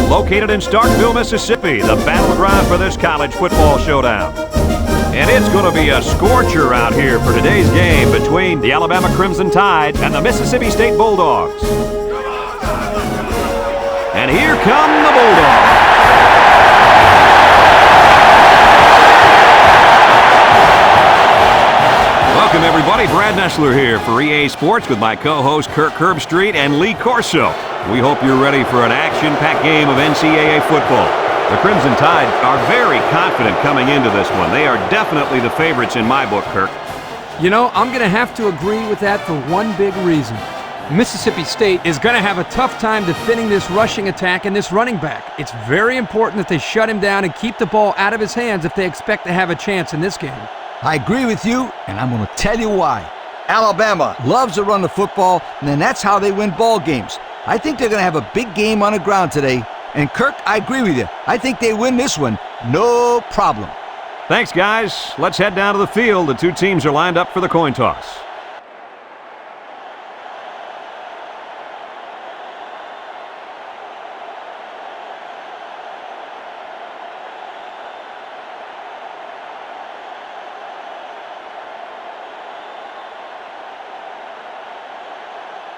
located in Starkville, Mississippi, the battleground for this college football showdown. And it's going to be a scorcher out here for today's game between the Alabama Crimson Tide and the Mississippi State Bulldogs. And here come the Bulldogs. Welcome, everybody. Brad Nessler here for EA Sports with my co-hosts Kirk Herbstreit and Lee Corso. We hope you're ready for an action-packed game of NCAA football. The Crimson Tide are very confident coming into this one. They are definitely the favorites in my book, Kirk. You know, I'm going to have to agree with that for one big reason. Mississippi State is going to have a tough time defending this rushing attack and this running back. It's very important that they shut him down and keep the ball out of his hands if they expect to have a chance in this game. I agree with you, and I'm going to tell you why. Alabama loves to run the football, and then that's how they win ball games. I think they're going to have a big game on the ground today. And Kirk, I agree with you. I think they win this one, no problem. Thanks, guys. Let's head down to the field. The two teams are lined up for the coin toss.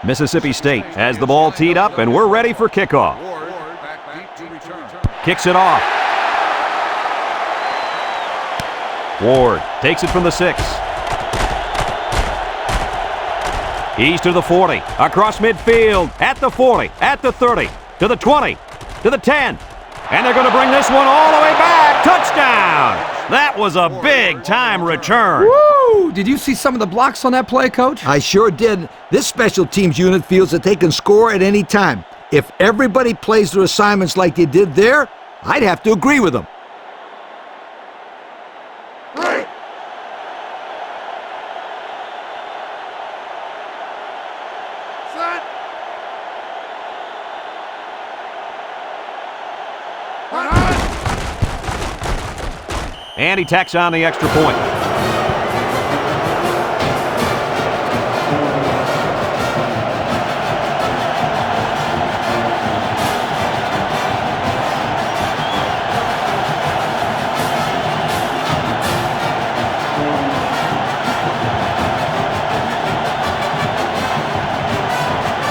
Mississippi State has the ball teed up, and we're ready for kickoff. Kicks it off. Ward takes it from the 6. He's to the 40, across midfield, at the 40, at the 30, to the 20, to the 10. And they're going to bring this one all the way back. Touchdown! That was a big-time return. Woo! Did you see some of the blocks on that play, Coach? I sure did. This special teams unit feels that they can score at any time. If everybody plays their assignments like they did there, I'd have to agree with them. And he tacks on the extra point.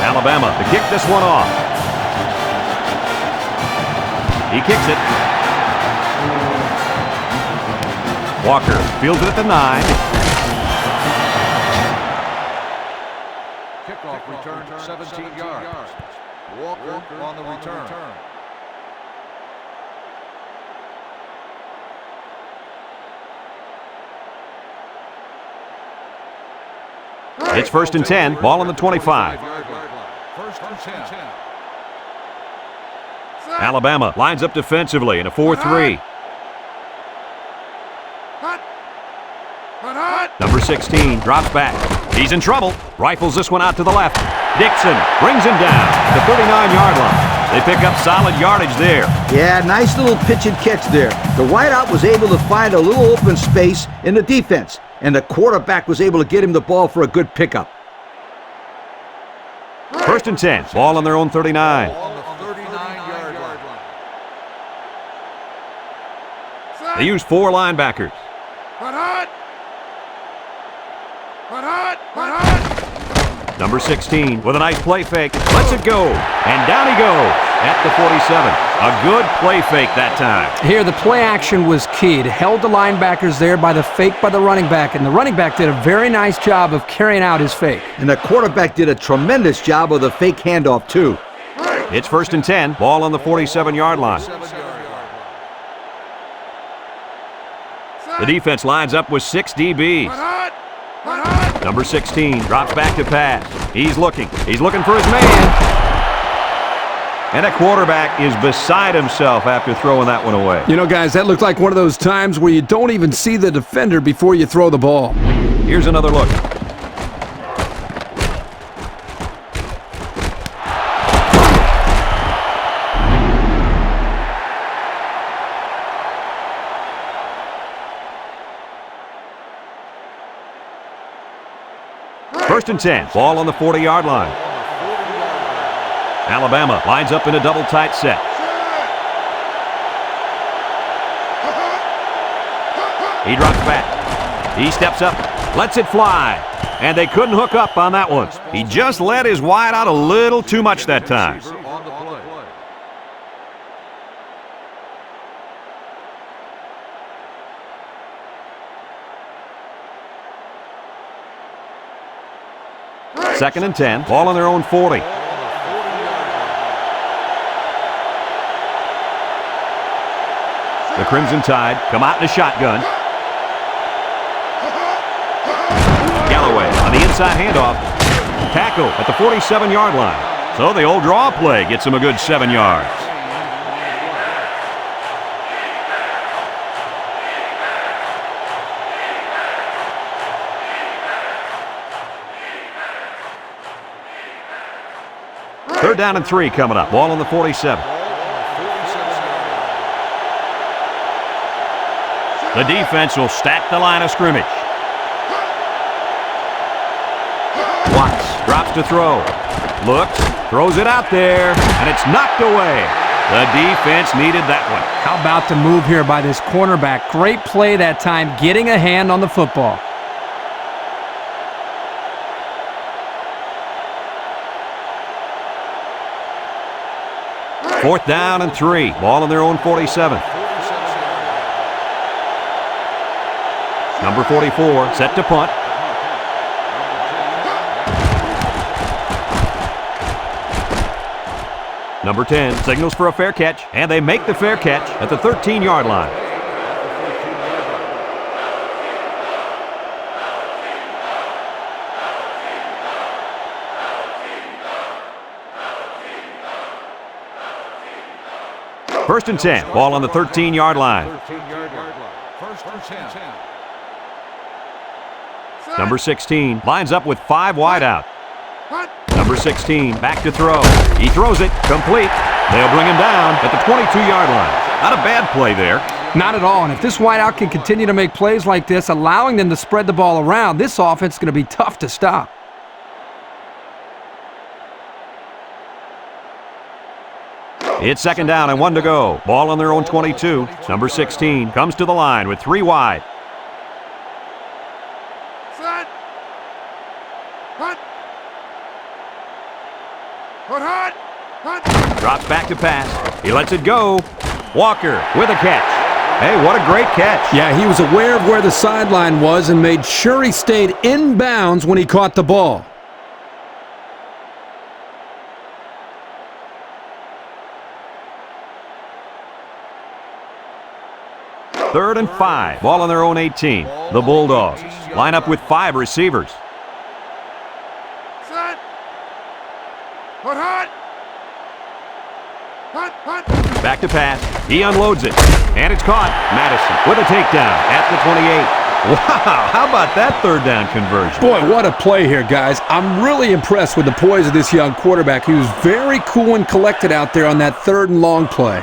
Alabama to kick this one off. He kicks it. Walker fields it at the 9. Kickoff return 17 yards. Walker on the return. It's 1st and 10. Ball on the 25. 1st and 10. Alabama lines up defensively in a 4-3. Number 16 drops back. He's in trouble. Rifles this one out to the left. Dixon brings him down at the 39-yard line. They pick up solid yardage there. Yeah, nice little pitch and catch there. The wideout was able to find a little open space in the defense, and the quarterback was able to get him the ball for a good pickup. 1st and 10. Ball on their own 39. On the 39-yard line. They use 4 linebackers. Number 16 with a nice play fake. Lets it go. And down he goes at the 47. A good play fake that time. Here, the play action was key. It held the linebackers there by the fake by the running back, and the running back did a very nice job of carrying out his fake. And the quarterback did a tremendous job of the fake handoff, too. It's 1st and 10. Ball on the 47-yard line. The defense lines up with 6 DBs. Number 16 drops back to pass. He's looking for his man. And a quarterback is beside himself after throwing that one away. You know, guys, that looked like one of those times where you don't even see the defender before you throw the ball. Here's another look. First and 10. Ball on the 40-yard line. Alabama lines up in a double tight set. He drops back. He steps up, lets it fly, and they couldn't hook up on that one. He just let his wide out a little too much that time. On the play. Second and 10, ball on their own 40. The Crimson Tide come out in a shotgun. Galloway on the inside handoff. Tackle at the 47-yard line. So the old draw play gets him a good 7 yards. Third down and 3 coming up. Ball on the 47. The defense will stack the line of scrimmage. Watts drops to throw. Looks, throws it out there, and it's knocked away. The defense needed that one. How about the move here by this cornerback? Great play that time, getting a hand on the football. Fourth down and 3. Ball on their own 47. Number 44 set to punt. Number 10 signals for a fair catch, and they make the fair catch at the 13-yard line. First and 10, ball on the 13-yard line. First and 10. Number 16 lines up with 5 wide out. Number 16 back to throw. He throws it complete. They'll bring him down at the 22-yard line. Not a bad play there. Not at all, and if this wideout can continue to make plays like this, allowing them to spread the ball around, this offense is going to be tough to stop. It's second down and 1 to go. Ball on their own 22. Number 16 comes to the line with 3 wide. Drops back to pass. He lets it go. Walker with a catch. Hey, what a great catch. Yeah, he was aware of where the sideline was and made sure he stayed in bounds when he caught the ball. Third and 5. Ball on their own 18. The Bulldogs line up with 5 receivers. Back to pass. He unloads it. And it's caught. Madison with a takedown at the 28. Wow, how about that third down conversion? Boy, what a play here, guys. I'm really impressed with the poise of this young quarterback. He was very cool and collected out there on that third and long play.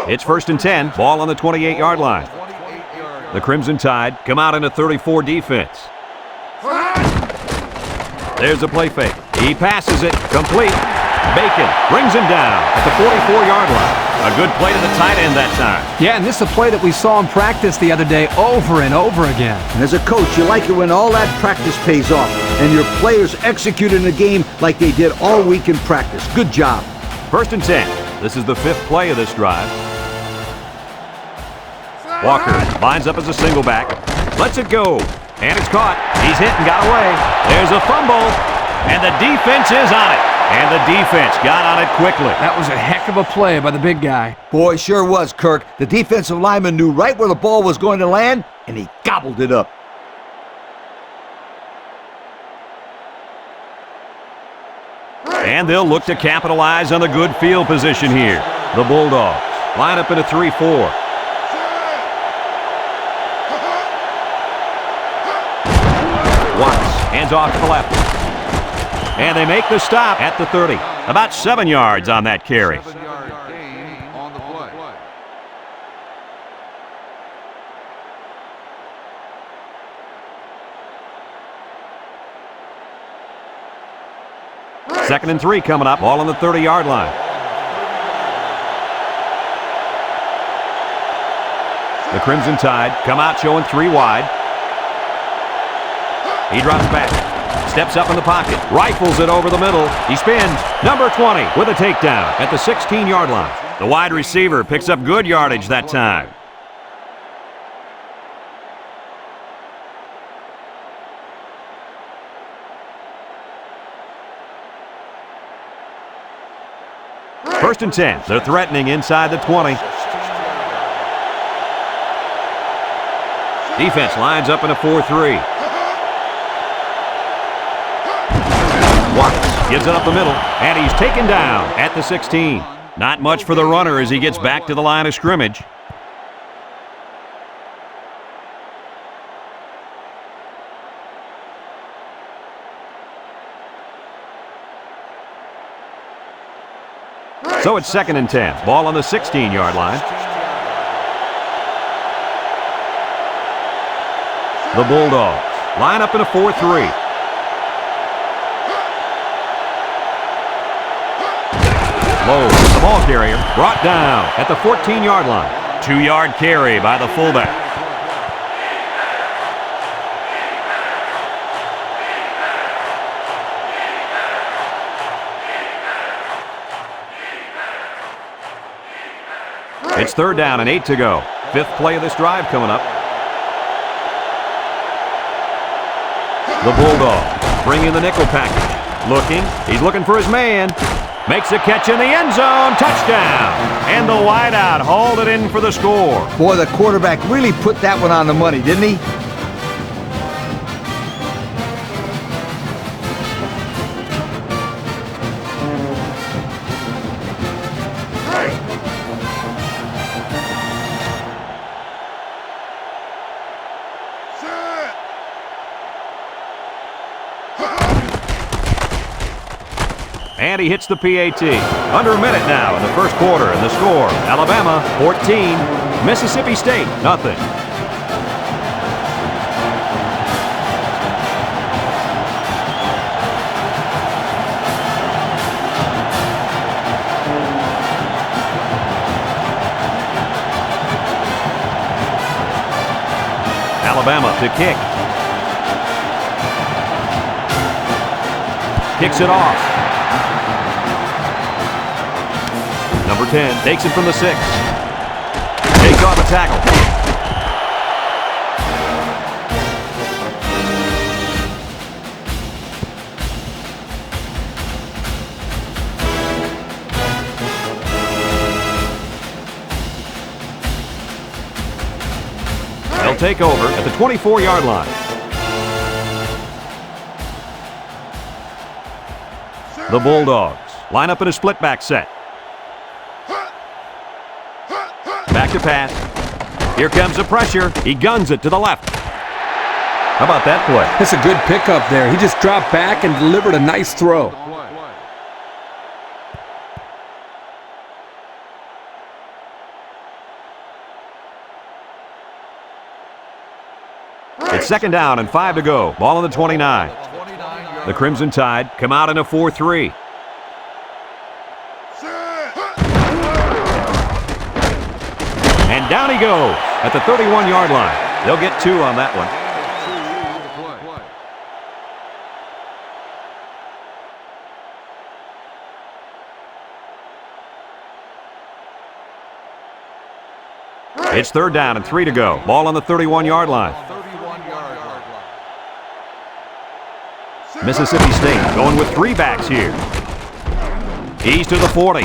It's first and 10. Ball on the 28-yard line. The Crimson Tide come out in a 34 defense. There's a play fake. He passes it. Complete. Bacon brings him down at the 44-yard line. A good play to the tight end that time. Yeah, and this is a play that we saw in practice the other day over and over again. And as a coach, you like it when all that practice pays off and your players execute in the game like they did all week in practice. Good job. First and 10. This is the 5th play of this drive. Walker lines up as a single back. Lets it go. And it's caught. He's hit and got away. There's a fumble. And the defense is on it. And the defense got on it quickly. That was a heck of a play by the big guy. Boy, sure was, Kirk. The defensive lineman knew right where the ball was going to land, and he gobbled it up. And they'll look to capitalize on the good field position here. The Bulldogs line up in a 3-4. Watts hands off to the left. And they make the stop at the 30. About 7 yards on that carry. 7-yard gain on the play. Second and 3 coming up, all on the 30-yard line. The Crimson Tide come out showing 3 wide. He drops back. Steps up in the pocket. Rifles it over the middle. He spins. Number 20 with a takedown at the 16-yard line. The wide receiver picks up good yardage that time. First and 10. They're threatening inside the 20. Defense lines up in a 4-3. Watkins gives it up the middle, and he's taken down at the 16. Not much for the runner as he gets back to the line of scrimmage. So it's second and 10. Ball on the 16-yard line. The Bulldogs line up in a 4-3. Low, the ball carrier, brought down at the 14-yard line. 2-yard carry by the fullback. It's third down and 8 to go. 5th play of this drive coming up. The Bulldogs bring in the nickel package. Looking, he's looking for his man. Makes a catch in the end zone. Touchdown. And the wideout hauled it in for the score. Boy, the quarterback really put that one on the money, didn't he? And he hits the PAT. Under a minute now in the first quarter, and the score, Alabama 14, Mississippi State nothing. Alabama to kick. Kicks it off. Number 10 takes it from the 6. Takes off a tackle. They'll take over at the 24-yard line. The Bulldogs line up in a split back set. Back to pass. Here comes the pressure. He guns it to the left. How about that play? That's a good pickup there. He just dropped back and delivered a nice throw. It's second down and 5 to go. Ball on the 29. The Crimson Tide come out in a 4-3. And down he goes at the 31-yard line. They'll get 2 on that one. It's third down and 3 to go. Ball on the 31-yard line. Mississippi State going with 3 backs here. He's to the 40.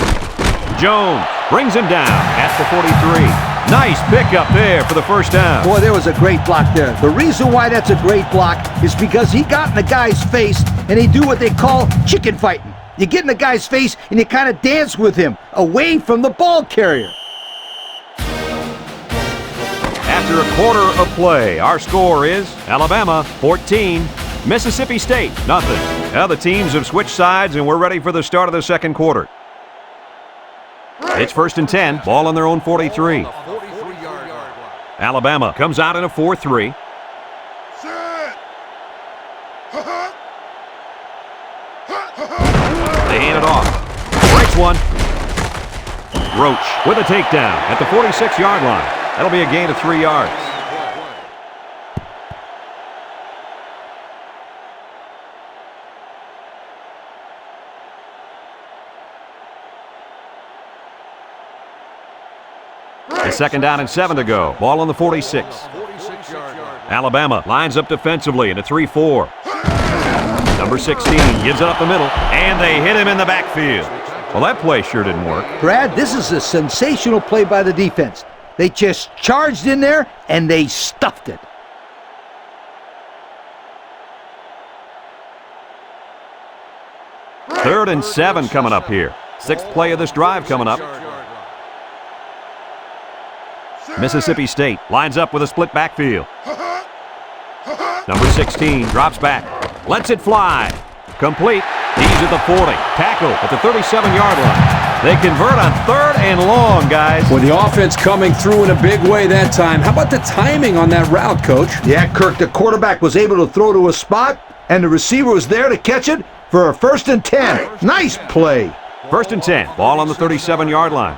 Jones brings him down at the 43. Nice pickup there for the first down. Boy, there was a great block there. The reason why that's a great block is because he got in the guy's face and he do what they call chicken fighting. You get in the guy's face and you kind of dance with him away from the ball carrier. After a quarter of play, our score is Alabama 14, Mississippi State nothing. Now the teams have switched sides and we're ready for the start of the second quarter. It's first and 10, ball on their own 43. Alabama comes out in a 4-3. They hand it off. Breaks one. Roach with a takedown at the 46-yard line. That'll be a gain of 3 yards. It's 2nd down and 7 to go. Ball on the 46. Alabama lines up defensively in a 3-4. Number 16 gives it up the middle, and they hit him in the backfield. Well, that play sure didn't work. Brad, this is a sensational play by the defense. They just charged in there, and they stuffed it. Third and 7 coming up here. 6th play of this drive coming up. Mississippi State lines up with a split backfield. Number 16 drops back, lets it fly. Complete. He's at the 40. Tackle at the 37-yard line. They convert on 3rd and long, guys. With the offense coming through in a big way that time. How about the timing on that route, Coach? Yeah, Kirk, the quarterback was able to throw to a spot, and the receiver was there to catch it for a 1st and 10. Nice play. 1st and 10. Ball on the 37-yard line.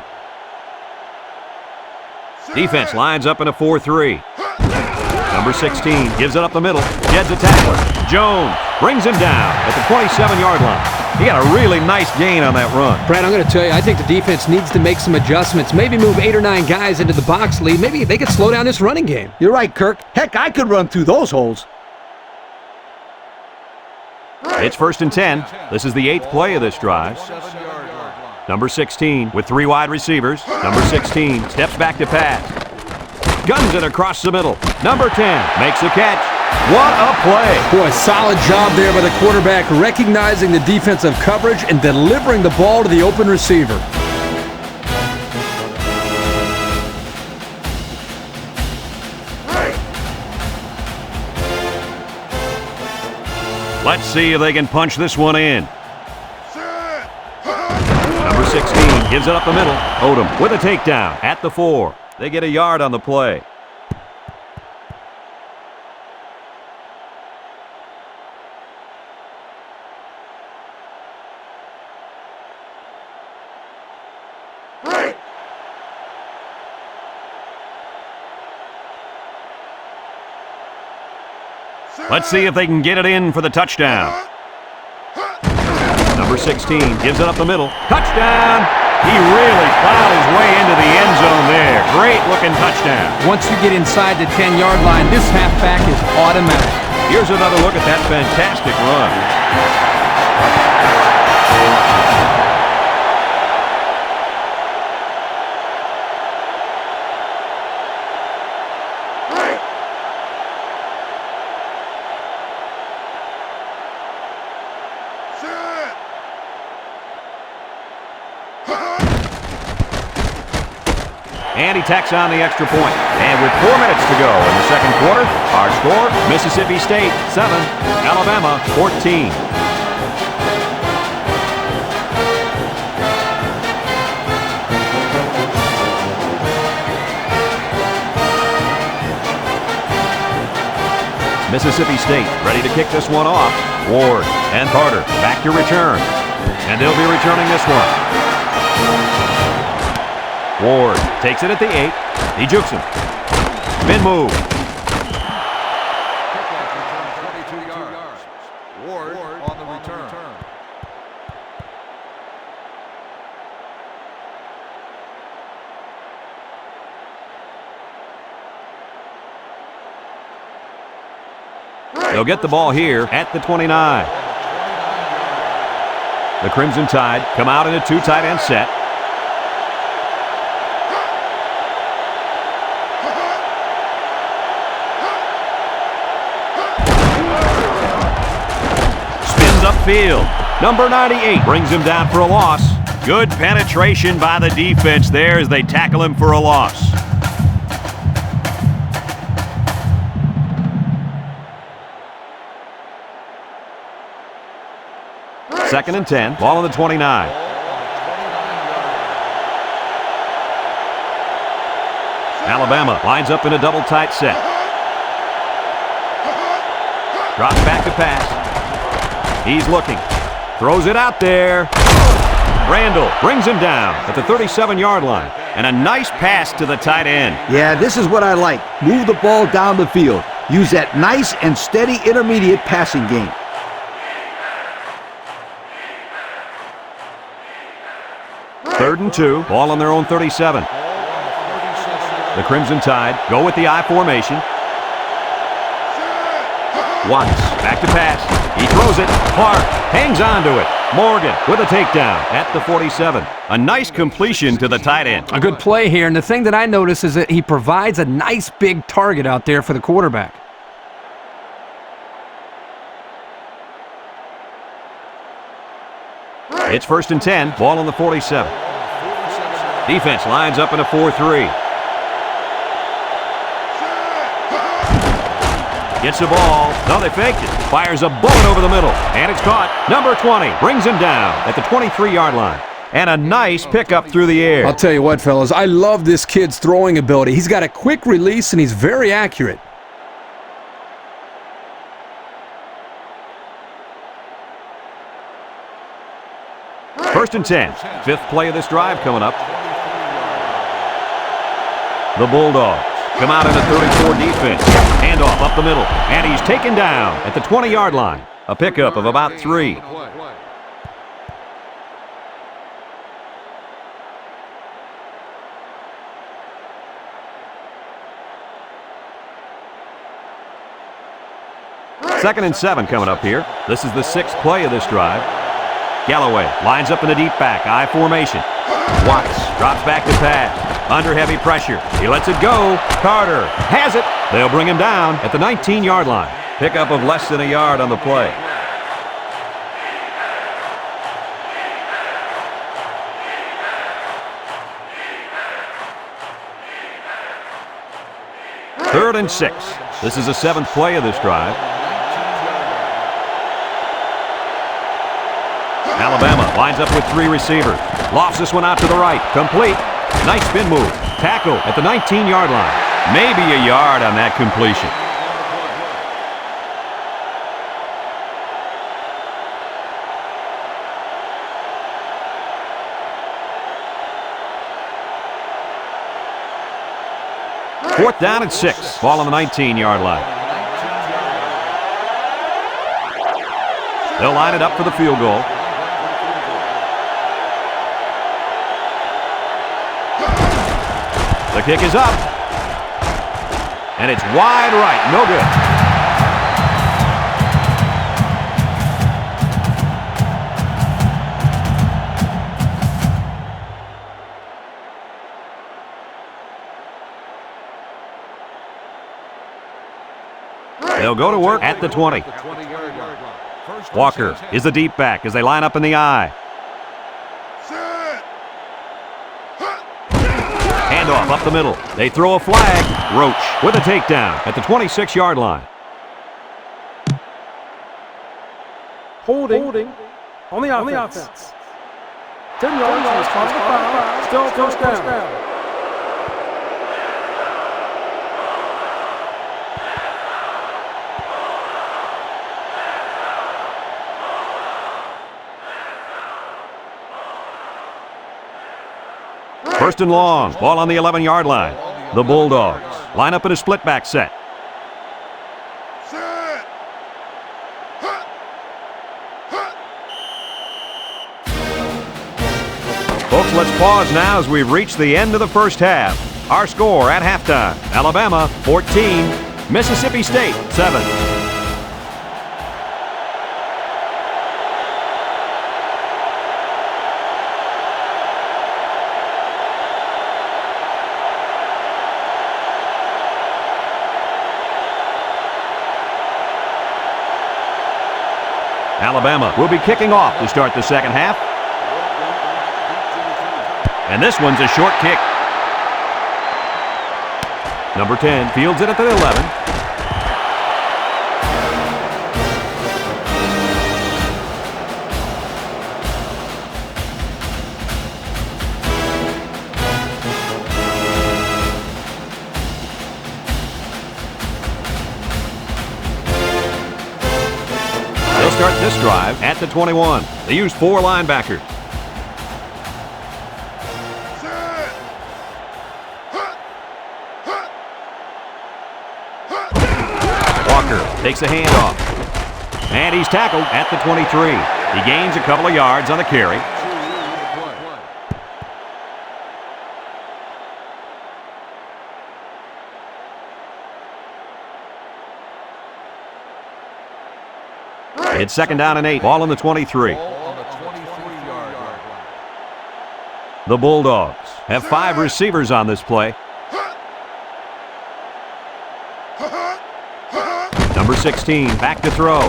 Defense lines up in a 4-3. Number 16 gives it up the middle. Gets a tackler. Jones brings him down at the 27-yard line. He got a really nice gain on that run. Brad, I'm going to tell you, I think the defense needs to make some adjustments. Maybe move 8 or 9 guys into the box lead. Maybe they could slow down this running game. You're right, Kirk. Heck, I could run through those holes. It's 1st and 10. This is the 8th play of this drive. Number 16 with 3 wide receivers. Number 16 steps back to pass. Guns it across the middle. Number 10 makes the catch. What a play. Boy, solid job there by the quarterback, recognizing the defensive coverage and delivering the ball to the open receiver. Let's see if they can punch this one in. Number 16 gives it up the middle. Odom with a takedown at the 4. They get a yard on the play. Let's see if they can get it in for the touchdown. Number 16 gives it up the middle. Touchdown! He really plowed his way into the end zone there. Great looking touchdown. Once you get inside the 10-yard line, this halfback is automatic. Here's another look at that fantastic run. And he tacks on the extra point. And with 4 minutes to go in the second quarter, our score, Mississippi State 7, Alabama 14. Mississippi State ready to kick this one off. Ward and Carter back to return. And they'll be returning this one. Ward takes it at the 8. He jukes him. Spin move. 22 yards. Ward on the return. They'll get the ball here at the 29. The Crimson Tide come out in a 2 tight end set. Upfield. Number 98 brings him down for a loss. Good penetration by the defense there as they tackle him for a loss. Second and 10. Ball on the 29. Alabama lines up in a double tight set. Drops back to pass. He's looking. Throws it out there. Randall brings him down at the 37-yard line. And a nice pass to the tight end. Yeah, this is what I like. Move the ball down the field. Use that nice and steady intermediate passing game. Third and 2, ball on their own 37. The Crimson Tide go with the I formation. Watts, back to pass. He throws it. Clark hangs on to it. Morgan with a takedown at the 47. A nice completion to the tight end. A good play here, and the thing that I notice is that he provides a nice big target out there for the quarterback. It's first and 10, ball on the 47. Defense lines up in a 4-3. Gets the ball. No, they faked it. Fires a bullet over the middle. And it's caught. Number 20 brings him down at the 23-yard line. And a nice pickup through the air. I'll tell you what, fellas, I love this kid's throwing ability. He's got a quick release, and he's very accurate. First and 10. Fifth play of this drive coming up. The Bulldogs come out in a 34 defense. Handoff up the middle. And he's taken down at the 20-yard line. A pickup of about 3. Second and 7 coming up here. This is the 6th play of this drive. Galloway lines up in the deep back, I formation. Watts drops back to pass. Under heavy pressure. He lets it go. Carter has it. They'll bring him down at the 19-yard line. Pickup of less than a yard on the play. Third and 6. This is the 7th play of this drive. Alabama lines up with 3 receivers. Lofts this one out to the right. Complete. Nice spin move. Tackle at the 19-yard line. Maybe a yard on that completion. Fourth down and 6. Ball on the 19-yard line. They'll line it up for the field goal. The kick is up. And it's wide right. No good. They'll go to work at the 20. Walker is the deep back as they line up in the I. Handoff up the middle. They throw a flag. Roach with a takedown at the 26-yard line. Holding on the offense. 10 yards, foul, still first down. First and long. Ball on the 11-yard line. The Bulldogs line up in a split back set. Folks, let's pause now as we've reached the end of the first half. Our score at halftime, Alabama 14, Mississippi State 7. Alabama will be kicking off to start the second half. And this one's a short kick. Number 10 fields it at the 11. They'll start this drive at the 21. They use 4 linebackers. Takes the handoff. And he's tackled at the 23. He gains a couple of yards on the carry. It's 2nd down and 8. Ball on the 23. The Bulldogs have 5 receivers on this play. Number 16 back to throw.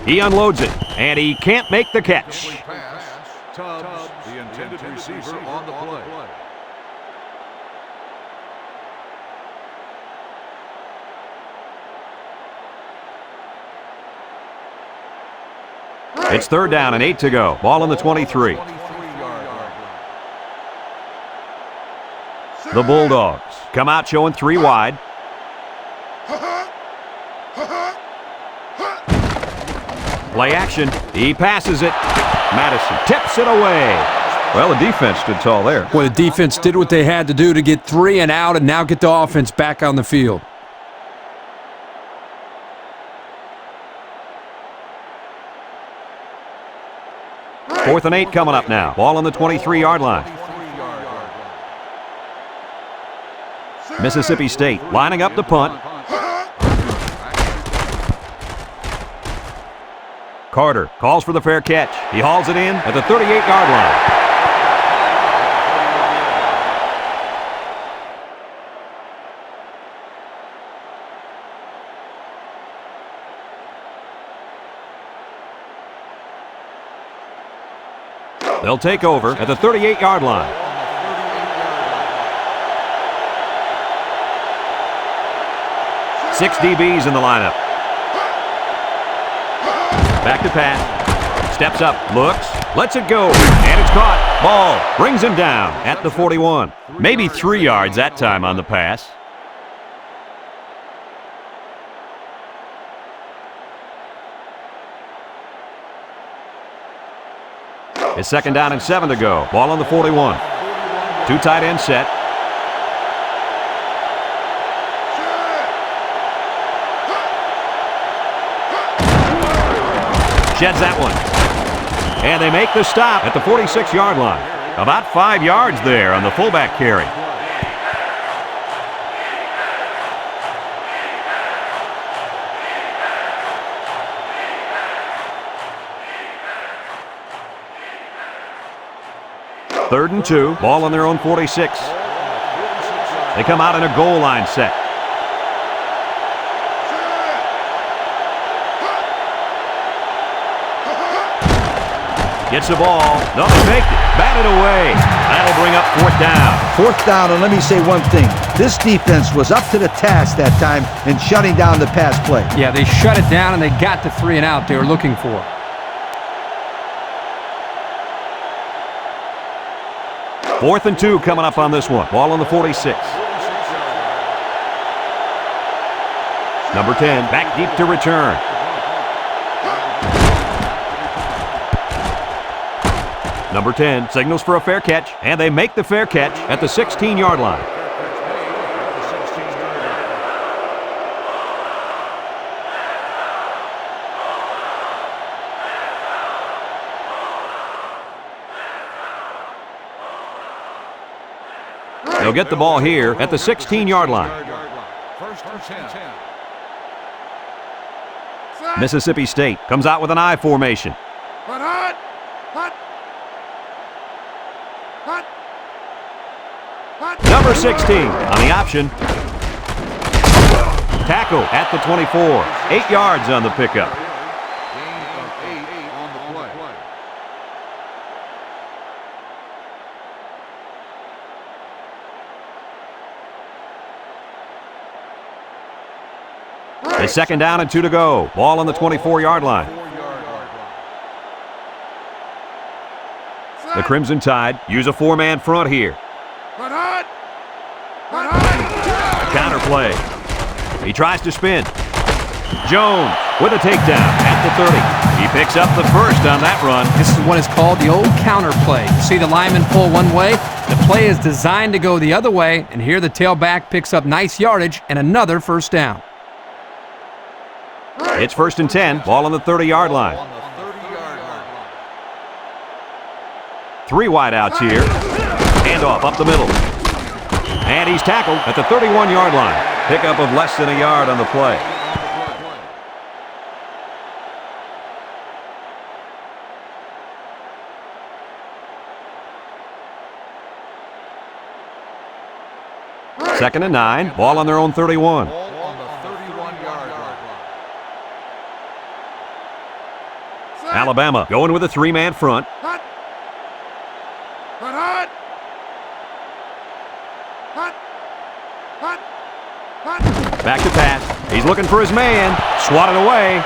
He unloads it, and he can't make the catch. Tubbs, the intended receiver on the play. It's 3rd down and 8 to go. Ball on the 23. The Bulldogs come out showing 3 wide. Play action. He passes it. Madison tips it away. Well, the defense stood tall there. Well, the defense did what they had to do to get 3 and out and now get the offense back on the field. 4th and 8 coming up now. Ball on the 23-yard line. Mississippi State lining up the punt. Carter calls for the fair catch. He hauls it in at the 38-yard line. They'll take over at the 38-yard line. Six DBs in the lineup. Back to pass. Steps up, looks, lets it go, and it's caught. Ball brings him down at the 41. Maybe 3 yards that time on the pass. It's 2nd down and 7 to go. Ball on the 41. 2 tight end set. Sheds that one. And they make the stop at the 46-yard line. About 5 yards there on the fullback carry. Third and 2. Ball on their own 46. They come out in a goal line set. Gets the ball. No, they make it. Batted away. That'll bring up 4th down. 4th down, and let me say one thing. This defense was up to the task that time in shutting down the pass play. Yeah, they shut it down, and they got the 3 and out they were looking for. Fourth and 2 coming up on this one. Ball on the 46. Number 10 back deep to return. Number 10 signals for a fair catch, and they make the fair catch at the 16-yard line. They'll get the ball here at the 16-yard line. Mississippi State comes out with an I formation. Number 16 on the option. Tackle at the 24. 8 yards on the pickup. It's 2nd down and 2 to go. Ball on the 24-yard line. The Crimson Tide use a 4-man front here. Counter play. He tries to spin. Jones with a takedown at the 30. He picks up the first on that run. This is what is called the old counter play. You see the lineman pull one way, the play is designed to go the other way, and here the tailback picks up nice yardage and another first down. It's 1st and 10. Ball on the 30-yard line. 3 wide outs here. Handoff up the middle. And he's tackled at the 31-yard line. Pickup of less than a yard on the play. Second and 9. Ball on their own 31. Alabama going with a 3-man front. Back to pass. He's looking for his man. Swatted away.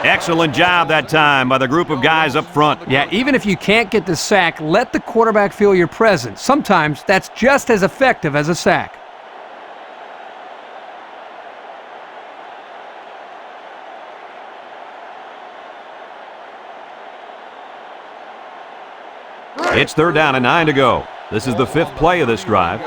Excellent job that time by the group of guys up front. Yeah, even if you can't get the sack, let the quarterback feel your presence. Sometimes that's just as effective as a sack. It's 3rd down and 9 to go. This is the 5th play of this drive.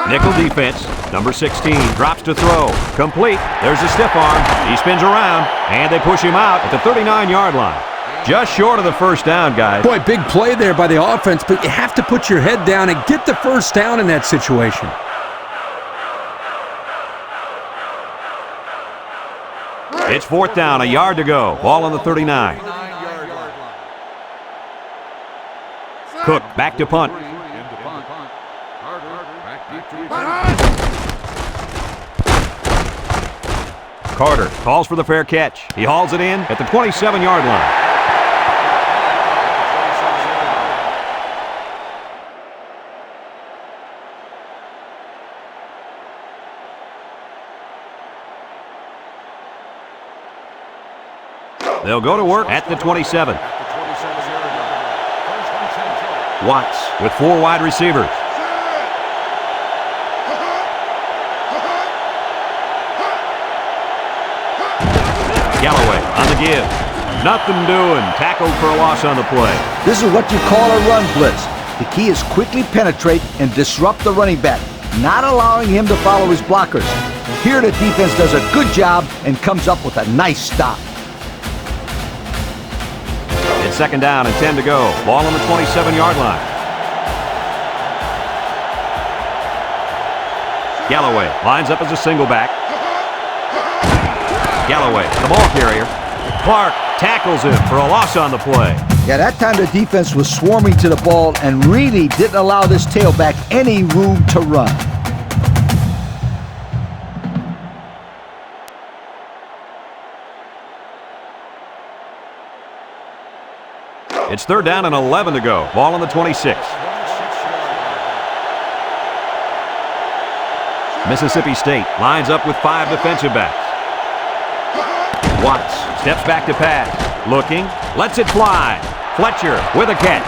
Nickel defense. Number 16 drops to throw. Complete. There's a stiff arm. He spins around, and they push him out at the 39-yard line. Just short of the 1st down, guys. Boy, big play there by the offense, but you have to put your head down and get the 1st down in that situation. It's 4th down, a yard to go. Ball on the 39. Cook back to punt. Carter calls for the fair catch. He hauls it in at the 27-yard line. They'll go to work at the 27. Watts with 4 wide receivers. Galloway on the give. Nothing doing. Tackled for a loss on the play. This is what you call a run blitz. The key is quickly penetrate and disrupt the running back, not allowing him to follow his blockers. Here the defense does a good job and comes up with a nice stop. It's 2nd down and 10 to go. Ball on the 27-yard line. Galloway lines up as a single back. Galloway, the ball carrier. Clark tackles him for a loss on the play. Yeah, that time the defense was swarming to the ball and really didn't allow this tailback any room to run. It's 3rd down and 11 to go. Ball on the 26. Mississippi State lines up with 5 defensive backs. Watts steps back to pass. Looking, lets it fly. Fletcher with a catch.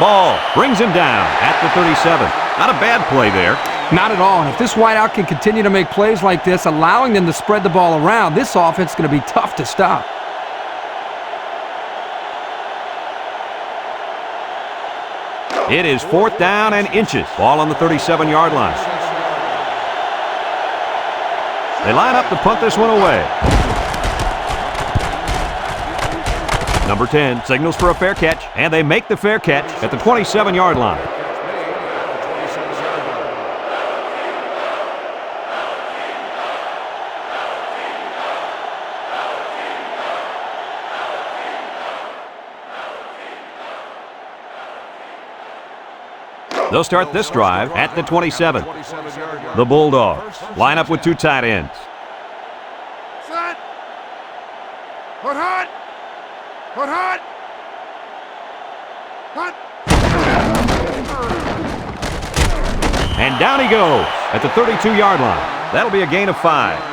Ball brings him down at the 37. Not a bad play there. Not at all. And if this wideout can continue to make plays like this, allowing them to spread the ball around, this offense is going to be tough to stop. It is 4th down and inches. Ball on the 37-yard line. They line up to punt this one away. Number 10 signals for a fair catch, and they make the fair catch at the 27-yard line. They'll start this drive at the 27. The Bulldogs line up with 2 tight ends. Set. Put hot. Put hot. Hot. And down he goes at the 32-yard line. That'll be a gain of 5.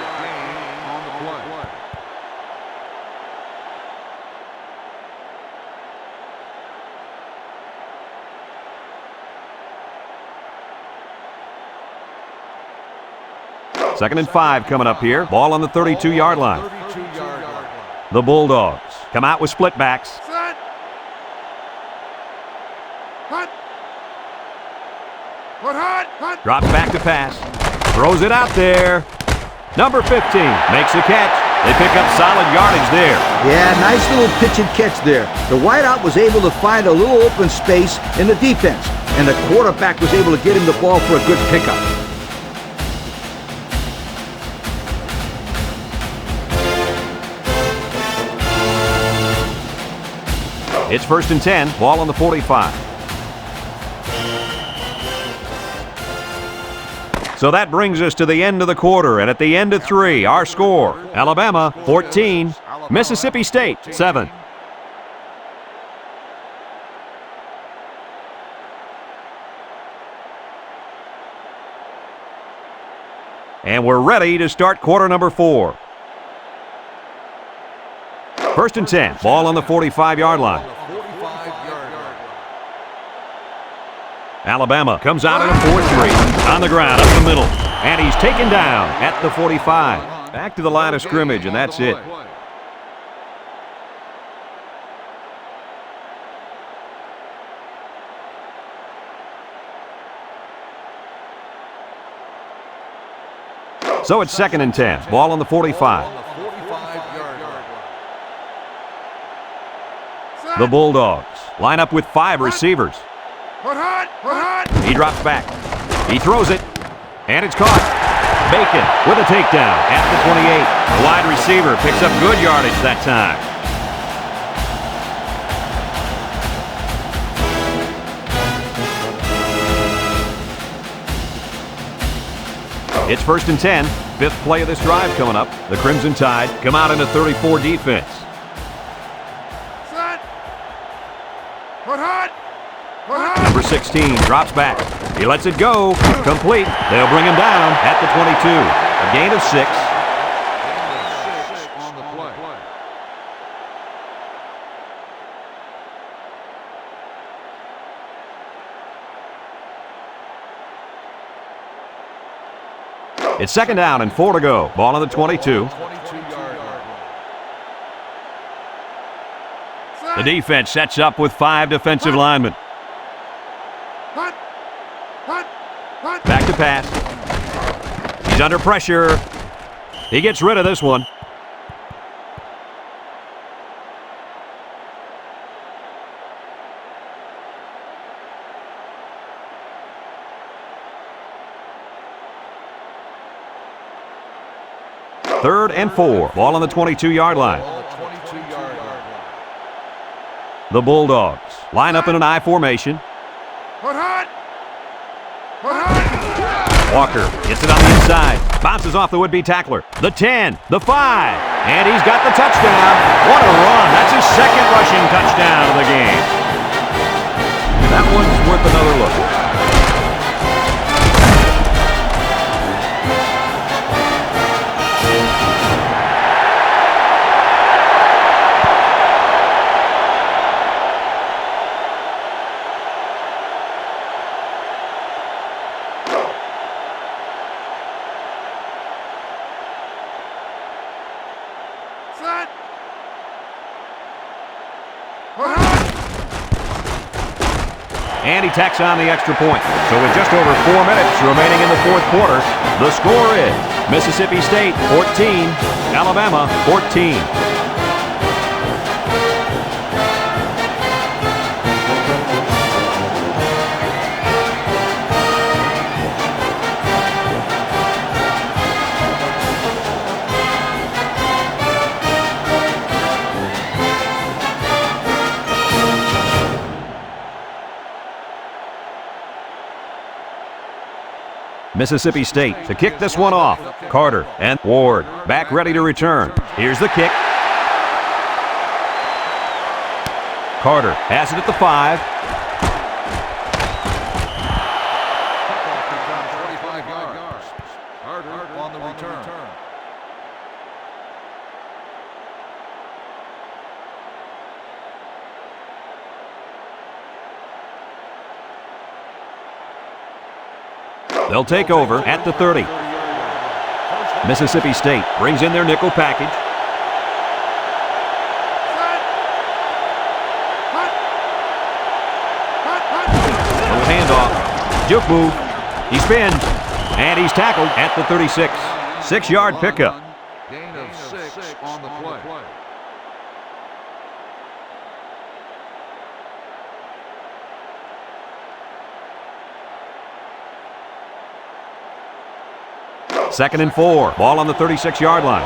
Second and 5 coming up here. Ball on the 32-yard line. The Bulldogs come out with split backs. Set. Hot. Put hot. Hot. Drops back to pass. Throws it out there. Number 15 makes the catch. They pick up solid yardage there. Yeah, nice little pitch and catch there. The wideout was able to find a little open space in the defense, and the quarterback was able to get him the ball for a good pickup. It's 1st and 10, ball on the 45. So that brings us to the end of the quarter, and at the end of 3, our score, Alabama 14, Mississippi State 7. And we're ready to start quarter number 4. 1st and 10, ball on the 45-yard line. Alabama comes out in a 4-3, on the ground, up the middle, and he's taken down at the 45. Back to the line of scrimmage, and that's it. So it's 2nd and 10, ball on the 45. The Bulldogs line up with 5 receivers. He drops back. He throws it, and it's caught. Bacon with a takedown at the 28. The wide receiver picks up good yardage that time. It's 1st and 10. 5th play of this drive coming up. The Crimson Tide come out in a 34 defense. Number 16 drops back. He lets it go. Complete. They'll bring him down at the 22. A gain of 6. On the play. It's 2nd down and 4 to go. Ball on the 22. The defense sets up with 5 defensive linemen. Back to pass. He's under pressure. He gets rid of this one. Third and 4. Ball on the 22-yard line. The Bulldogs line up in an I formation. Walker gets it on the inside. Bounces off the would-be tackler. The 10, the 5, and he's got the touchdown. What a run. That's his 2nd rushing touchdown of the game. That one's worth another look. And he tacks on the extra point. So with just over 4 minutes remaining in the 4th quarter, the score is Mississippi State 14, Alabama 14. Mississippi State to kick this one off. Carter and Ward back ready to return. Here's the kick. Carter has it at the 5. 25 yards. Carter on the return. They'll take over at the 30. Mississippi State brings in their nickel package. Little handoff. Juke move. He spins. And he's tackled at the 36. 6-yard pickup. Gain of 6 on the play. Second and 4. Ball on the 36-yard line.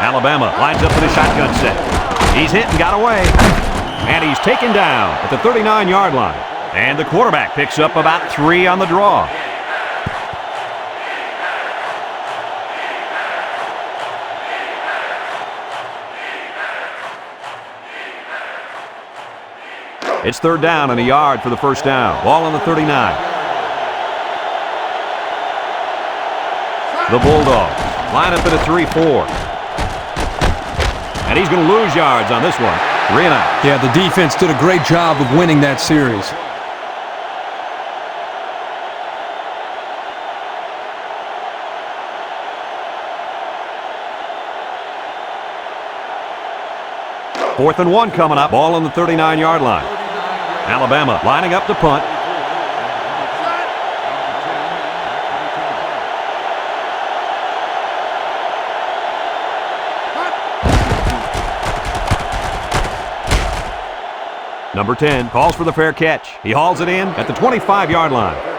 Alabama lines up in a shotgun set. He's hit and got away. And he's taken down at the 39-yard line. And the quarterback picks up about 3 on the draw. It's third down and a yard for the first down. Ball on the 39. The Bulldogs line up in a 3-4. And he's going to lose yards on this one. 3 and out. Yeah, the defense did a great job of winning that series. Fourth and 1 coming up. Ball on the 39-yard line. Alabama lining up to punt. Number 10 calls for the fair catch. He hauls it in at the 25-yard line.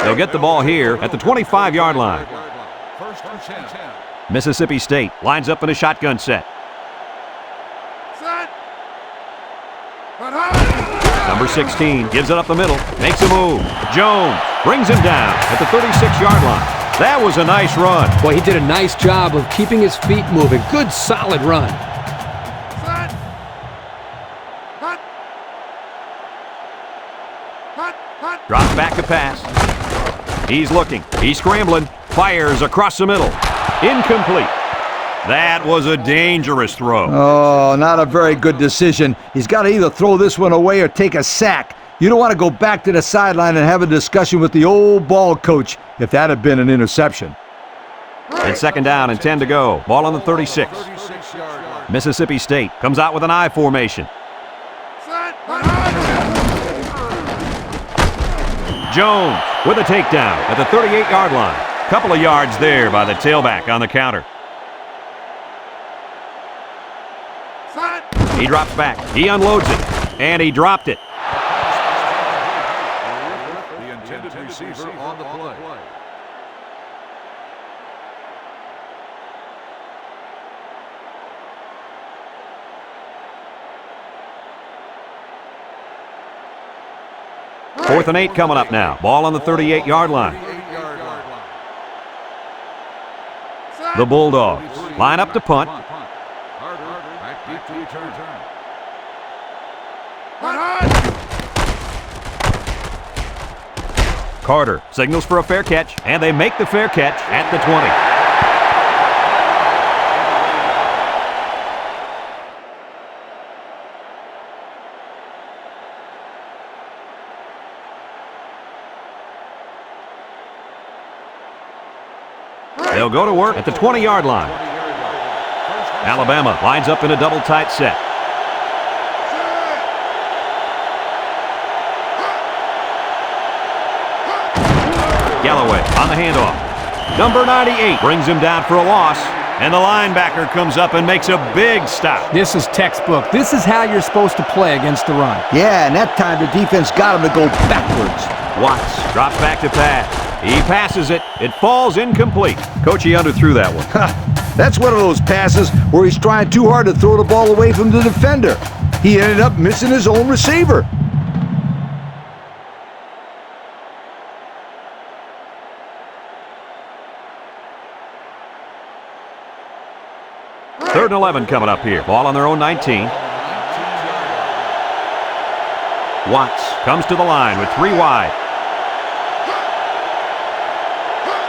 They'll get the ball here at the 25-yard line. First and 10. Mississippi State lines up in a shotgun set. Number 16 gives it up the middle, makes a move. Jones brings him down at the 36-yard line. That was a nice run. Boy, he did a nice job of keeping his feet moving. Good, solid run. Drops back to pass. He's looking. He's scrambling. Fires across the middle. Incomplete. That was a dangerous throw. Oh, not a very good decision. He's got to either throw this one away or take a sack. You don't want to go back to the sideline and have a discussion with the old ball coach if that had been an interception. It's second down and 10 to go. Ball on the 36. Mississippi State comes out with an I formation. Jones with a takedown at the 38-yard line. Couple of yards there by the tailback on the counter. He drops back. He unloads it. And he dropped it. The intended receiver on the play. Fourth and 8 coming up now. Ball on the 38-yard line. The Bulldogs line up to punt. Carter signals for a fair catch, and they make the fair catch at the 20. They'll go to work at the 20-yard line. Alabama lines up in a double tight set. Galloway on the handoff. Number 98 brings him down for a loss, and the linebacker comes up and makes a big stop. This is textbook. This is how you're supposed to play against the run. Yeah, and that time the defense got him to go backwards. Watts drops back to pass. He passes it. It falls incomplete. Coach, he underthrew that one. That's one of those passes where he's trying too hard to throw the ball away from the defender. He ended up missing his own receiver. Third and 11 coming up here. Ball on their own 19. Watts comes to the line with 3 wide.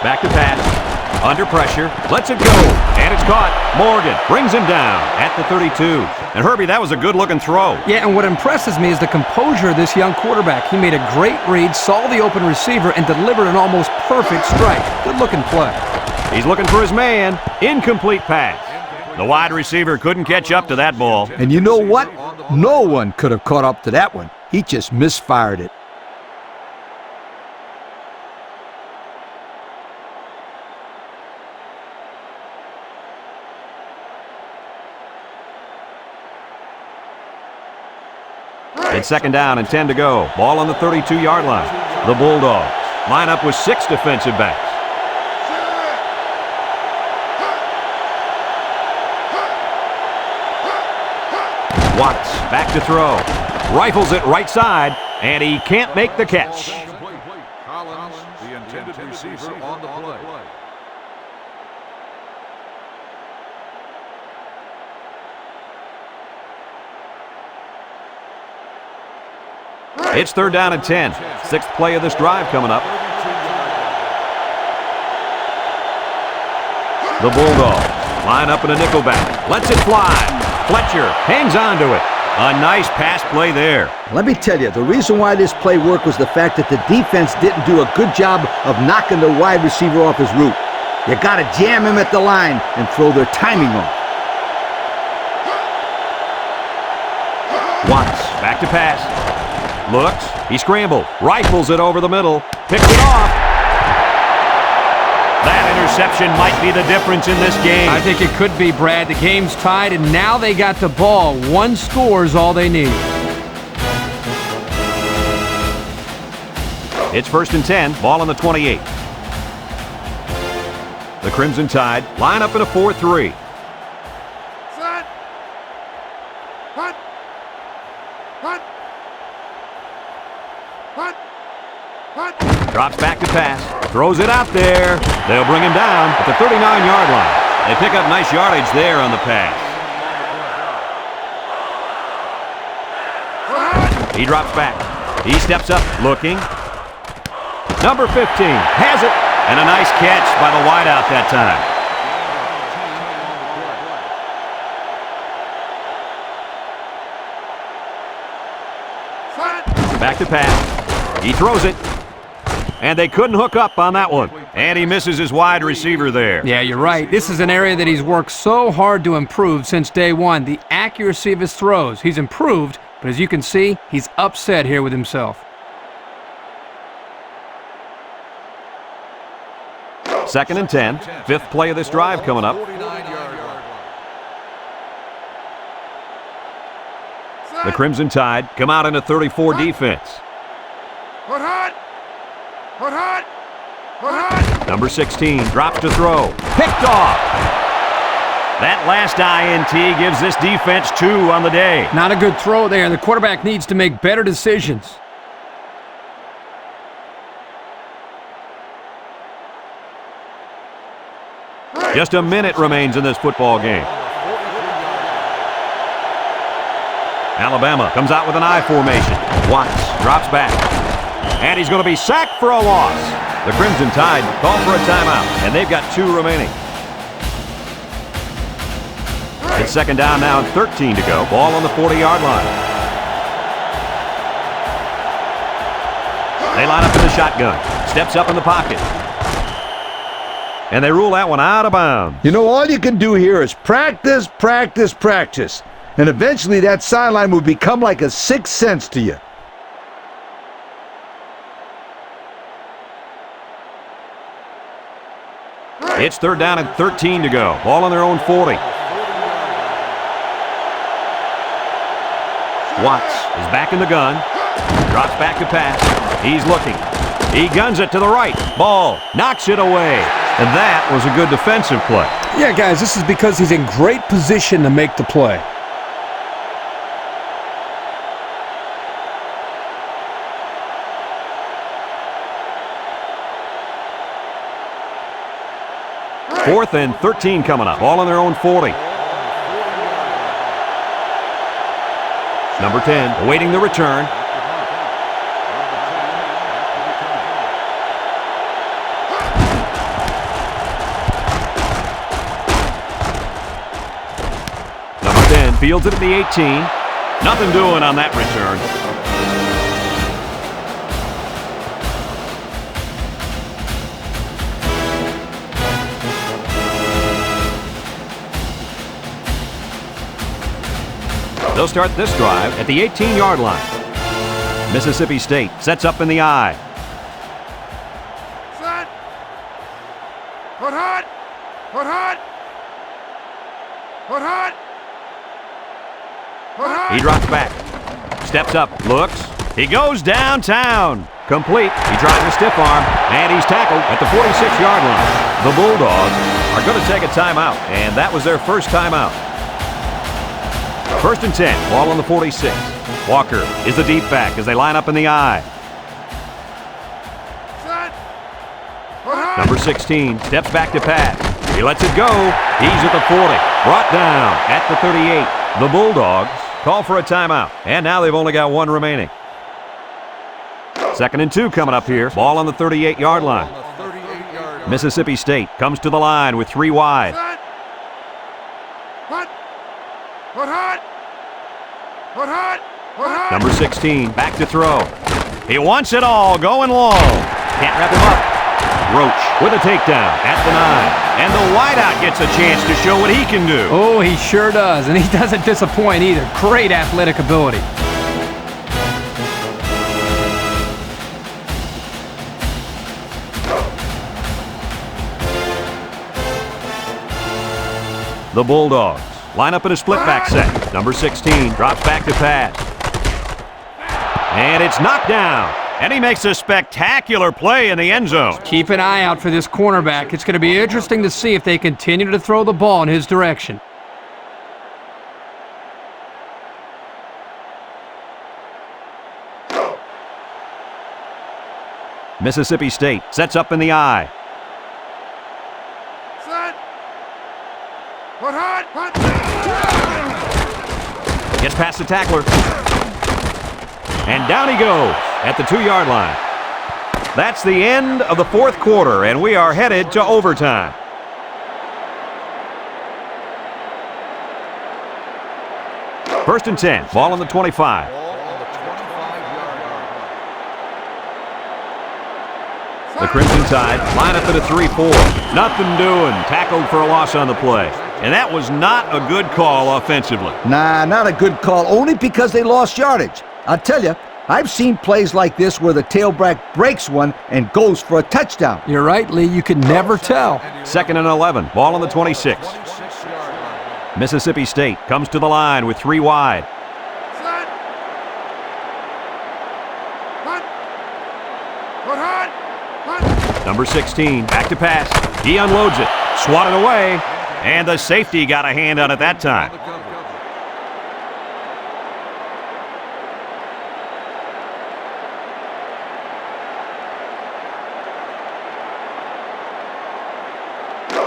Back to pass. Under pressure, lets it go, and it's caught. Morgan brings him down at the 32. And Herbie, that was a good-looking throw. Yeah, and what impresses me is the composure of this young quarterback. He made a great read, saw the open receiver, and delivered an almost perfect strike. Good-looking play. He's looking for his man. Incomplete pass. The wide receiver couldn't catch up to that ball. And you know what? No one could have caught up to that one. He just misfired it. It's second down and 10 to go. Ball on the 32-yard line. The Bulldogs line up with 6 defensive backs. Watts back to throw. Rifles it right side, and he can't make the catch. Collins, the intended receiver on the play. It's third down and 10. 6th play of this drive coming up. The Bulldogs line up in a nickelback. Lets it fly. Fletcher hangs on to it. A nice pass play there. Let me tell you, the reason why this play worked was the fact that the defense didn't do a good job of knocking the wide receiver off his route. You got to jam him at the line and throw their timing off. Watts back to pass. Looks, he scrambled, rifles it over the middle, picks it off. That interception might be the difference in this game. I think it could be, Brad. The game's tied, and now they got the ball. One score is all they need. It's first and 10, ball on the 28. The Crimson Tide line up in a 4-3. Set. Hut. Hut. Hut. Hut. Drops back to pass, throws it out there. They'll bring him down at the 39-yard line. They pick up nice yardage there on the pass. He drops back. He steps up, looking. Number 15 has it, and a nice catch by the wideout that time. Back to pass. He throws it. And they couldn't hook up on that one. And he misses his wide receiver there. Yeah, you're right. This is an area that he's worked so hard to improve since day one. The accuracy of his throws. He's improved, but as you can see, he's upset here with himself. Second and 10. 5th play of this drive coming up. The Crimson Tide come out in a 34 defense. Hut hut. Hut hut. Hut hut. Number 16 drops to throw. Picked off. That last INT gives this defense 2 on the day. Not a good throw there. The quarterback needs to make better decisions. Just a minute remains in this football game. Alabama comes out with an I formation. Watts drops back. And he's going to be sacked for a loss. The Crimson Tide call for a timeout, and they've got 2 remaining. It's second down now and 13 to go. Ball on the 40-yard line. They line up in the shotgun. Steps up in the pocket. And they rule that one out of bounds. You know, all you can do here is practice, practice, practice. And eventually that sideline will become like a sixth sense to you. It's third down and 13 to go. Ball on their own 40. Watts is back in the gun. Drops back to pass. He's looking. He guns it to the right. Ball knocks it away. And that was a good defensive play. Yeah, guys, this is because he's in great position to make the play. Fourth and 13 coming up. Ball on their own 40. Number 10 awaiting the return. Fields it at the 18. Nothing doing on that return. They'll start this drive at the 18-yard line. Mississippi State sets up in the I. Set. Put hot. Put hot. Put hot. Put hot. He drops back. Steps up. Looks. He goes downtown. Complete. He tries a stiff arm. And he's tackled at the 46-yard line. The Bulldogs are going to take a timeout. And that was their first timeout. 1st and 10, ball on the 46. Walker is the deep back as they line up in the I. Number 16 steps back to pass. He lets it go. He's at the 40. Brought down at the 38. The Bulldogs call for a timeout. And now they've only got one remaining. 2nd and 2 coming up here. Ball on the 38-yard line. Mississippi State comes to the line with 3 wide. Put hot. Put hot. Put hot. Number 16 back to throw. He wants it all going long. Can't wrap him up. Roach with a takedown at the 9. And the wideout gets a chance to show what he can do. Oh, he sure does, and he doesn't disappoint either. Great athletic ability. The Bulldogs line up in a split back set. Number 16 drops back to pass. And it's knocked down. And he makes a spectacular play in the end zone. Keep an eye out for this cornerback. It's going to be interesting to see if they continue to throw the ball in his direction. Mississippi State sets up in the I. Set. Put hot. Put. Gets past the tackler. And down he goes at the 2-yard line. That's the end of the 4th quarter, and we are headed to overtime. First and 10, ball on the 25. The Crimson Tide line up at a 3-4. Nothing doing. Tackled for a loss on the play. And that was not a good call offensively. Nah, not a good call, only because they lost yardage. I'll tell you, I've seen plays like this where the tailback breaks one and goes for a touchdown. You're right, Lee. You can never tell. 2nd and 11, ball on the 26. Mississippi State comes to the line with 3 wide. Set. Put. Put hot. Put. Number 16, back to pass. He unloads it, swatted away, and the safety got a hand on it that time.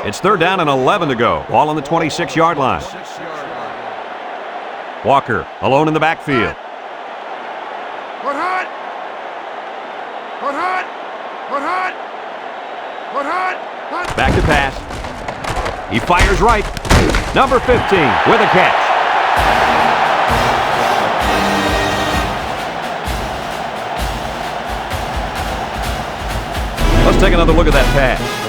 It's 3rd down and 11 to go. Ball on the 26-yard line. Walker alone in the backfield. Put hot. Put hot. Put hot. Put hot. Put. Back to pass. He fires right. Number 15 with a catch. Let's take another look at that pass.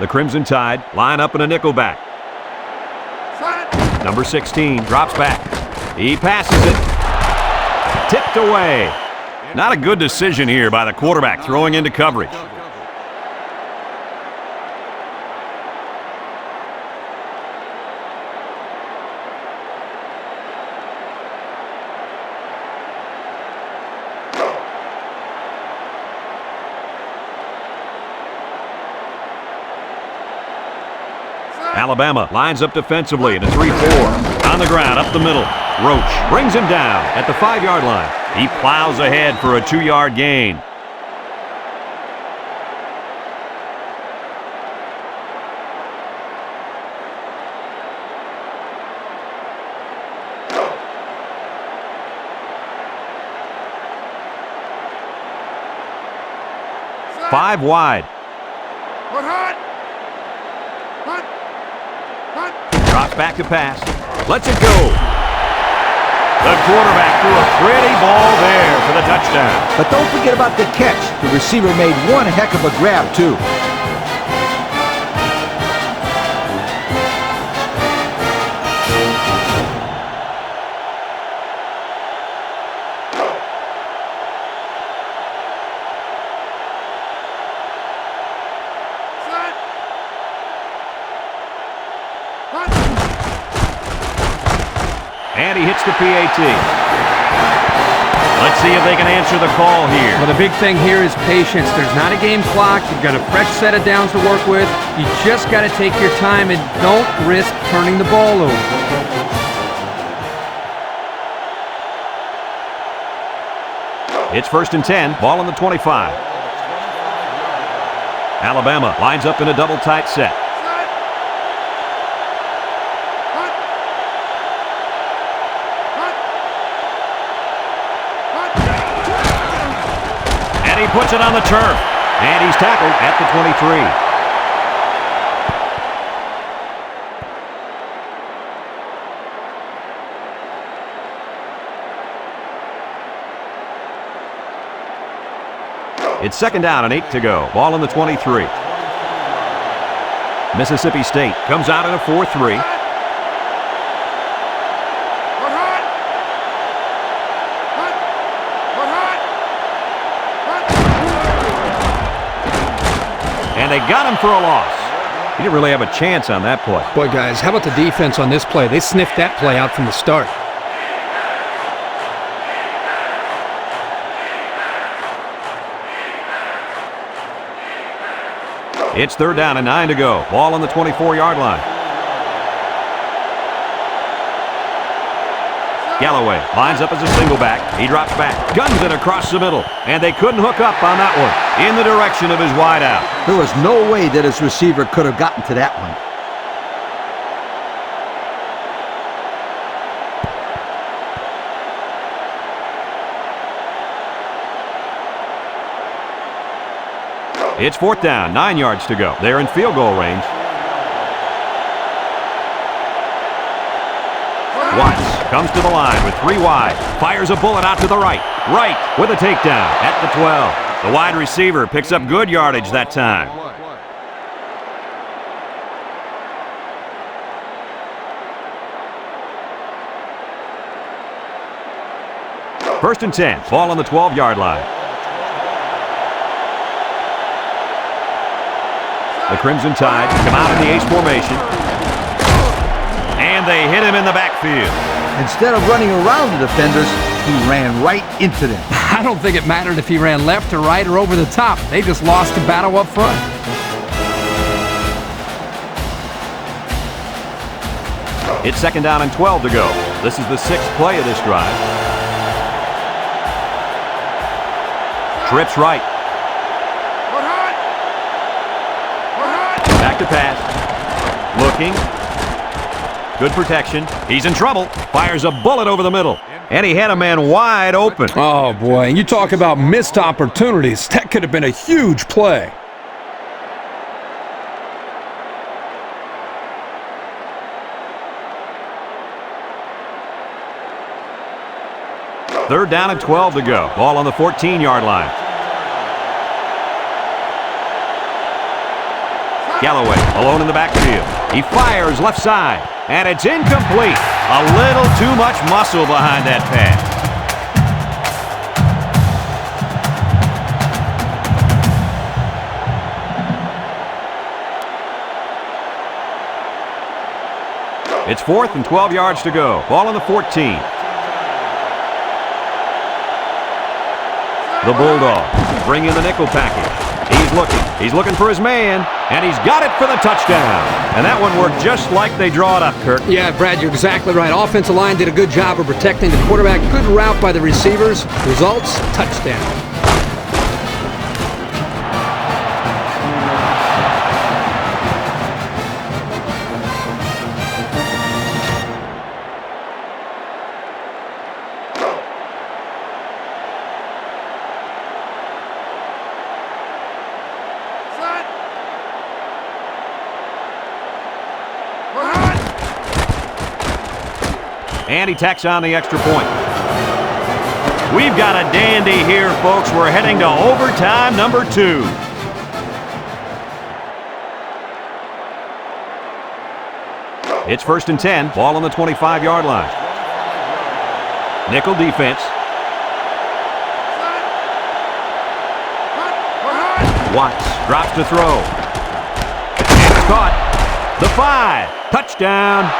The Crimson Tide line up in a nickelback. Number 16 drops back. He passes it. Tipped away. Not a good decision here by the quarterback throwing into coverage. Alabama lines up defensively in a 3-4. On the ground, up the middle. Roach brings him down at the 5-yard line. He plows ahead for a 2-yard gain. 5 wide. Drops back to pass. Lets it go. The quarterback threw a pretty ball there for the touchdown. But don't forget about the catch. The receiver made one heck of a grab, too. And he hits the PAT. Let's see if they can answer the call here. Well, the big thing here is patience. There's not a game clock. You've got a fresh set of downs to work with. You just got to take your time and don't risk turning the ball over. It's 1st and 10. Ball on the 25. Alabama lines up in a double tight set. He puts it on the turf, and he's tackled at the 23. It's 2nd down and 8 to go. Ball on the 23. Mississippi State comes out in a 4-3. And they got him for a loss. He didn't really have a chance on that play. Boy, guys, how about the defense on this play? They sniffed that play out from the start. It's 3rd down and 9 to go. Ball on the 24-yard line. Galloway lines up as a single back. He drops back, guns it across the middle, and they couldn't hook up on that one in the direction of his wideout. There was no way that his receiver could have gotten to that one. It's 4th down, 9 yards to go. They're in field goal range. Watts comes to the line with 3 wide. Fires a bullet out to the right. Right with a takedown at the 12. The wide receiver picks up good yardage that time. First and 10. Ball on the 12-yard line. The Crimson Tide come out in the ace formation. And they hit him in the backfield. Instead of running around the defenders, he ran right into them. I don't think it mattered if he ran left or right or over the top. They just lost the battle up front. It's 2nd down and 12 to go. This is the 6th play of this drive. Trips right. Back to pass. Looking. Good protection. He's in trouble. Fires a bullet over the middle. And he had a man wide open. Oh, boy. And you talk about missed opportunities. That could have been a huge play. Third down and 12 to go. Ball on the 14-yard line. Galloway alone in the backfield. He fires left side, and it's incomplete. A little too much muscle behind that pass. It's 4th and 12 yards to go. Ball on the 14. The Bulldogs bring in the nickel package. He's looking for his man, and he's got it for the touchdown. And that one worked just like they draw it up, Kirk. Yeah, Brad, you're exactly right. Offensive line did a good job of protecting the quarterback. Good route by the receivers. Results, touchdown. And he tacks on the extra point. We've got a dandy here, folks. We're heading to overtime number 2. It's 1st and 10. Ball on the 25-yard line. Nickel defense. Watts drops to throw. And it's caught. The 5. Touchdown.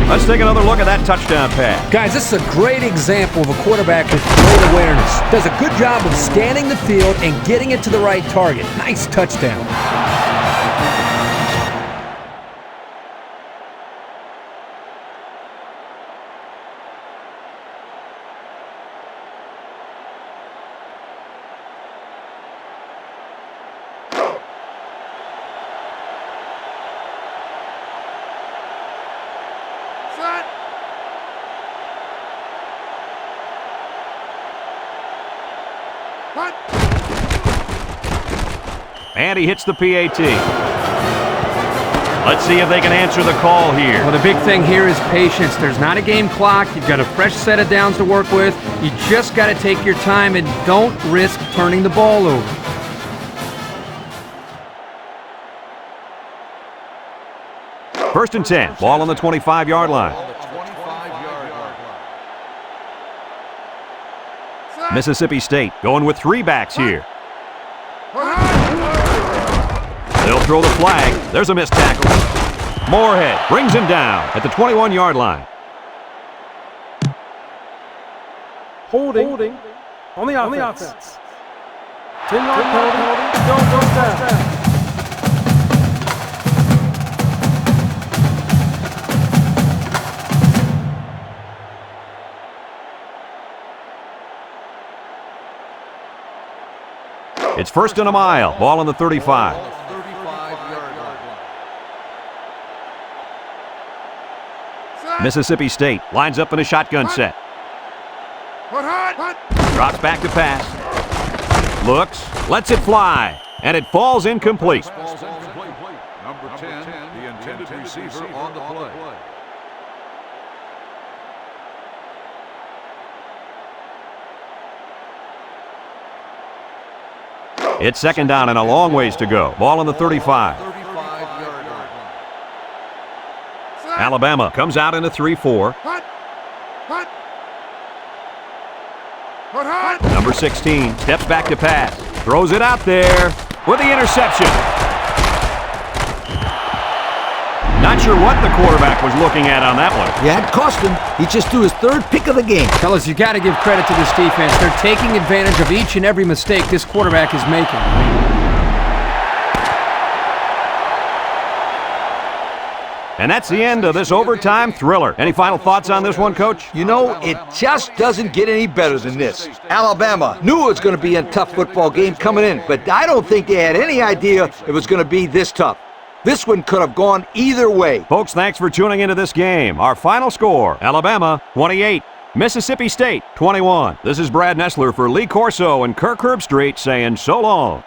Let's take another look at that touchdown pass. Guys, this is a great example of a quarterback with great awareness. Does a good job of scanning the field and getting it to the right target. Nice touchdown. And he hits the PAT. Let's see if they can answer the call here. Well, the big thing here is patience. There's not a game clock. You've got a fresh set of downs to work with. You just got to take your time and don't risk turning the ball over. First and 10. Ball on the 25-yard line. Mississippi State going with 3 backs here. They'll throw the flag. There's a missed tackle. Moorhead brings him down at the 21-yard line. Holding on the offense. 10-yard penalty. Still first down. It's 1st and a mile. Ball on the 35. Mississippi State lines up in a shotgun set. Drops back to pass. Looks, lets it fly, and it falls incomplete. Number 10, the intended receiver on the play. It's 2nd down and a long ways to go. Ball on the 35. Alabama comes out in a 3-4. Number 16 steps back to pass. Throws it out there with the interception. Not sure what the quarterback was looking at on that one. Yeah, it cost him. He just threw his 3rd pick of the game. Fellas, you got to give credit to this defense. They're taking advantage of each and every mistake this quarterback is making. And that's the end of this overtime thriller. Any final thoughts on this one, Coach? You know, it just doesn't get any better than this. Alabama knew it was going to be a tough football game coming in, but I don't think they had any idea it was going to be this tough. This one could have gone either way. Folks, thanks for tuning into this game. Our final score, Alabama 28, Mississippi State 21. This is Brad Nessler for Lee Corso and Kirk Herbstreit saying so long.